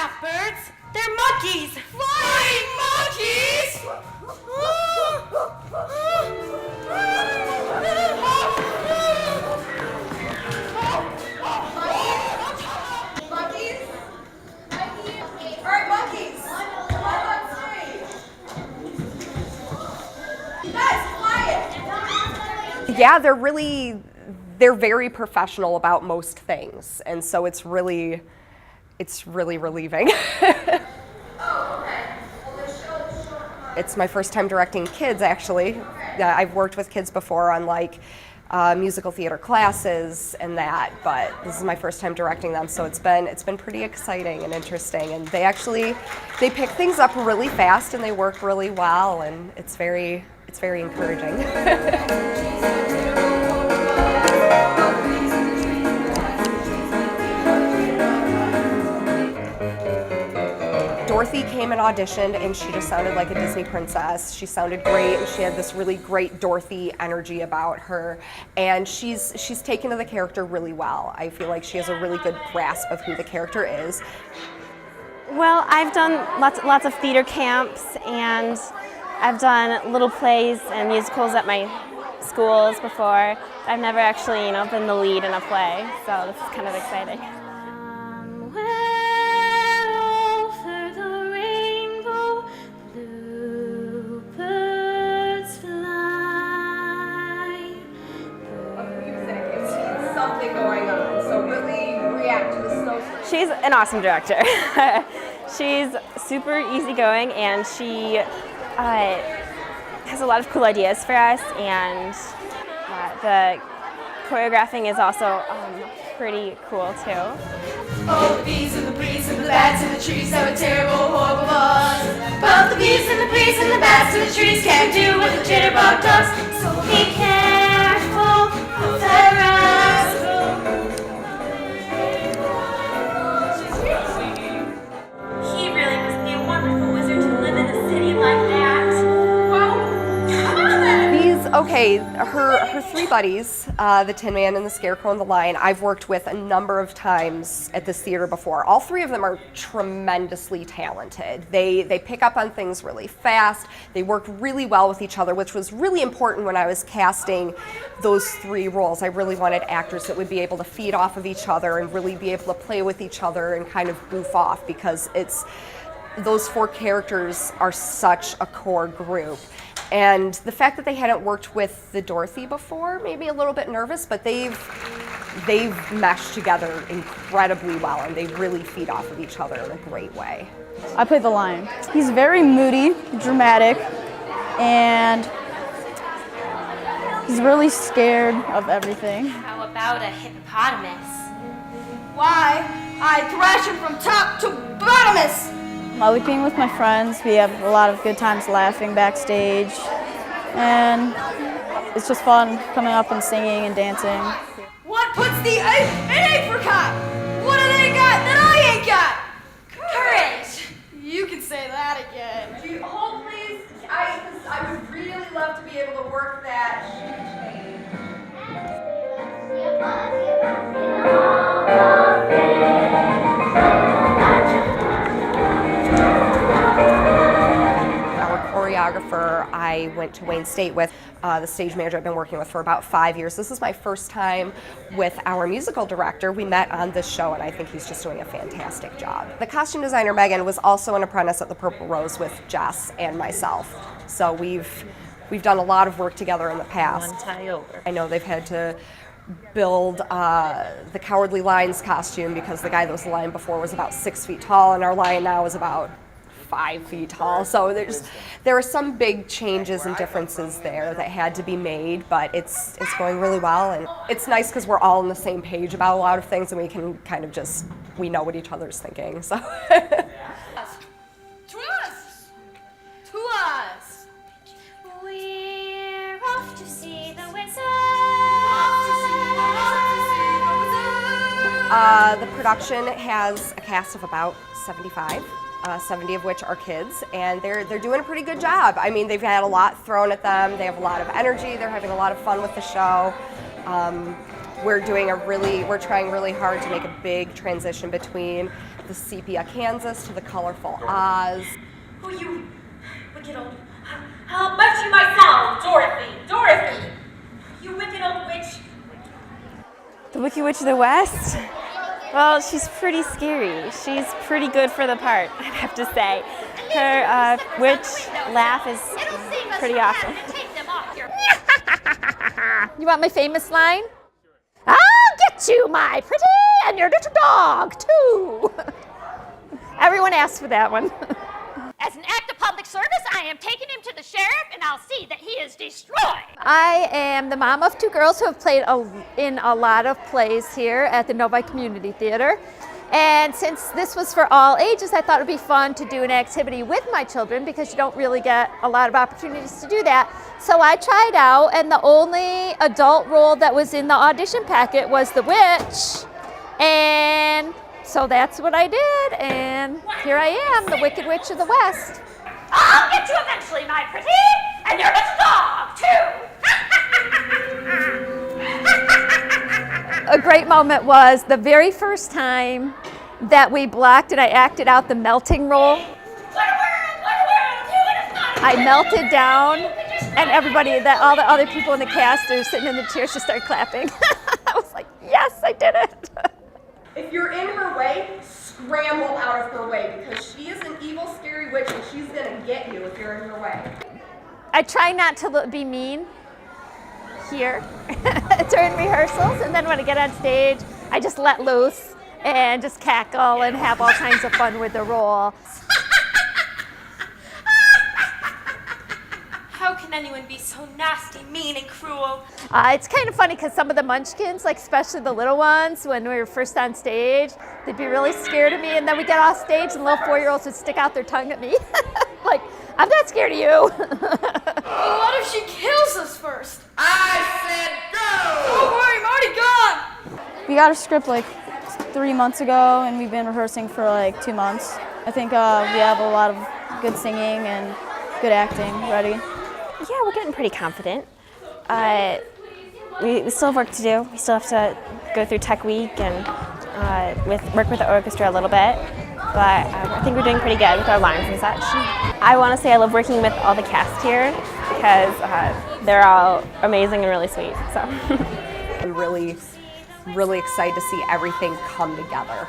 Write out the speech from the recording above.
not birds. They're monkeys. Flying monkeys! Monkeys? All right, monkeys. Come on stage. Guys, quiet. Yeah, they're very professional about most things, and so it's really relieving. It's my first time directing kids, actually. I've worked with kids before on musical theater classes and that, but this is my first time directing them, so it's been pretty exciting and interesting. And they pick things up really fast and they work really well, and it's very encouraging. Dorothy came and auditioned, and she just sounded like a Disney princess. She sounded great, and she had this really great Dorothy energy about her. And she's taken to the character really well. I feel like she has a really good grasp of who the character is. Well, I've done lots of theater camps, and I've done little plays and musicals at my schools before. I've never actually, been the lead in a play, so this is kind of exciting. Going on, so really react to the snow. She's an awesome director. She's super easygoing, and she has a lot of cool ideas for us, and the choreographing is also pretty cool too. Oh, the bees and the breeze and the bats and the trees have a terrible, horrible buzz. But the bees and the breeze and the bats and the trees can't do what the jitterbug does. So be careful of the rascal. He really must be a wonderful wizard to live in a city like that. Well, come on then. Her three buddies, the Tin Man and the Scarecrow and the Lion, I've worked with a number of times at this theater before. All three of them are tremendously talented. They pick up on things really fast. They work really well with each other, which was really important when I was casting those three roles. I really wanted actors that would be able to feed off of each other and really be able to play with each other and kind of goof off, because those four characters are such a core group. And the fact that they hadn't worked with the Dorothy before made me a little bit nervous, but they've meshed together incredibly well, and they really feed off of each other in a great way. I play the Lion. He's very moody, dramatic, and he's really scared of everything. How about a hippopotamus? Why, I thrash him from top to bottomus! I like being with my friends. We have a lot of good times laughing backstage, and it's just fun coming up and singing and dancing. What puts the ape in apricot? What do they got that I ain't got? Courage! You can say that again. Hold, please. I would really love to be able to work that. Choreographer I went to Wayne State with, the stage manager I've been working with for about 5 years. This is my first time with our musical director. We met on this show, and I think he's just doing a fantastic job. The costume designer, Megan, was also an apprentice at the Purple Rose with Jess and myself. So we've done a lot of work together in the past. One tie over. I know they've had to build the Cowardly Lion's costume because the guy that was the lion before was about 6 feet tall, and our lion now is about 5 feet tall. So there are some big changes and differences there that had to be made, but it's going really well, and it's nice because we're all on the same page about a lot of things, and we can kind of we know what each other's thinking. So. To us! To us! We're off to see the wizard. The production has a cast of about 75. 70 of which are kids, and they're doing a pretty good job. I mean, they've had a lot thrown at them. They have a lot of energy. They're having a lot of fun with the show. We're trying really hard to make a big transition between the sepia Kansas to the colorful Oz. Oh, you wicked old... How much you myself, Dorothy! Dorothy! You wicked old witch! The Wicked Witch of the West? Well, she's pretty scary. She's pretty good for the part, I'd have to say. Her witch laugh is pretty awesome. You want my famous line? I'll get you, my pretty, and your little dog, too. Everyone asks for that one. As an act of public service, I am taking him to the sheriff, and I'll see that he is destroyed. I am the mom of 2 girls who have played in a lot of plays here at the Novi Community Theater. And since this was for all ages, I thought it would be fun to do an activity with my children because you don't really get a lot of opportunities to do that. So I tried out, and the only adult role that was in the audition packet was the witch. And so that's what I did, and here I am, the Wicked Witch of the West. I'll get you eventually, my pretty, and your little dog, too. A great moment was the very first time that we blocked and I acted out the melting role. I melted down, and all the other people in the cast are sitting in the chairs just started clapping. I was like, yes, I did it. If you're in her way, scramble out of her way because she is an evil, scary witch and she's gonna get you if you're in her way. I try not to be mean here during rehearsals, and then when I get on stage, I just let loose and just cackle and have all kinds of fun with the role. How can anyone be so nasty, mean, and cruel? It's kind of funny because some of the munchkins, like especially the little ones, when we were first on stage, they'd be really scared of me, and then we get off stage and little 4-year-olds would stick out their tongue at me. Like, I'm not scared of you. Well, what if she kills us first? I said go! Don't worry, I'm already gone! We got a script like 3 months ago, and we've been rehearsing for like 2 months. I think we have a lot of good singing and good acting ready. Yeah, we're getting pretty confident. We still have work to do. We still have to go through Tech Week and work with the orchestra a little bit. But I think we're doing pretty good with our lines and such. I want to say I love working with all the cast here because they're all amazing and really sweet. So I'm really, really excited to see everything come together.